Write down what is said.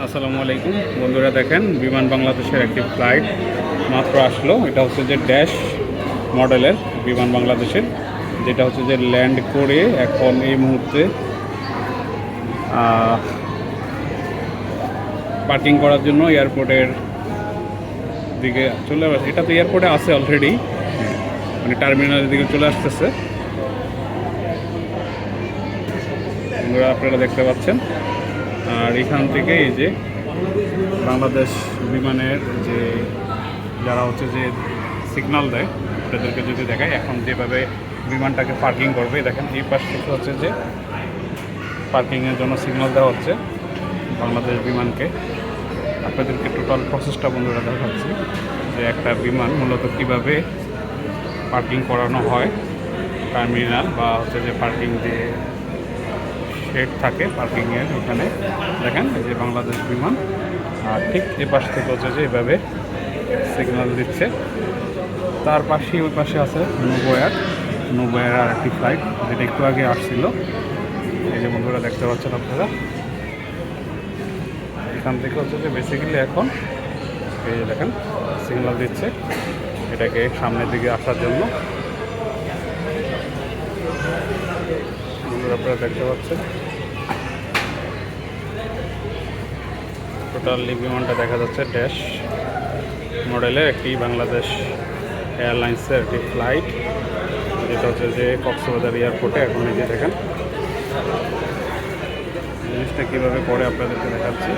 আসসালামু আলাইকুম বন্ধুরা, দেখেন বিমান বাংলাদেশের একটি ফ্লাইট মাত্র আসলো। এটা হচ্ছে যে ড্যাশ মডেলের বিমান বাংলাদেশের, যেটা হচ্ছে যে ল্যান্ড করে এখন এই মুহূর্তে পার্কিং করার জন্য এয়ারপোর্টের দিকে চলে আসছে। এটা তো এয়ারপোর্টে আছে অলরেডি, মানে টার্মিনালের দিকে চলে আসতেছে। বন্ধুরা আপনারা দেখতে পাচ্ছেন। আর এখান থেকে এই যে বাংলাদেশ বিমানের যে যারা হচ্ছে যে সিগন্যাল দেয় তাদেরকে যদি দেখায়, এখন যেভাবে বিমানটাকে পার্কিং করবে, দেখেন এই পাশ থেকে হচ্ছে যে পার্কিংয়ের জন্য সিগন্যাল দেওয়া হচ্ছে বাংলাদেশ বিমানকে। আপনাদেরকে টোটাল প্রসেসটা বন্ধুরা দেখাচ্ছি যে একটা বিমান মূলত কীভাবে পার্কিং করানো হয়। টার্মিনাল বা হচ্ছে যে পার্কিং যে শেড থাকে পার্কিংয়ের, এখানে দেখেন এই যে বাংলাদেশ বিমান। আর ঠিক এ পাশ থেকে হচ্ছে যে এভাবে সিগন্যাল দিচ্ছে। তার পাশেই ওই পাশে আছে নোভোয়ার আর একটি ফ্লাইট, যেটা একটু আগে আসছিল। এই যে বন্ধুরা দেখতে পাচ্ছেন আপনারা, এখান থেকে হচ্ছে যে বেসিক্যালি এখন এই যে দেখেন সিগন্যাল দিচ্ছে এটাকে সামনের দিকে আসার জন্য। বন্ধুরা আপনারা দেখতে পাচ্ছেন টোটালি বিমানটা দেখা যাচ্ছে ড্যাশ মডেলের একটি বাংলাদেশ এয়ারলাইন্সের একটি ফ্লাইট, যেটা হচ্ছে যে কক্সবাজার এয়ারপোর্টে এখন এই যে দেখেন জিনিসটা কীভাবে করে আপনাদেরকে দেখাচ্ছি।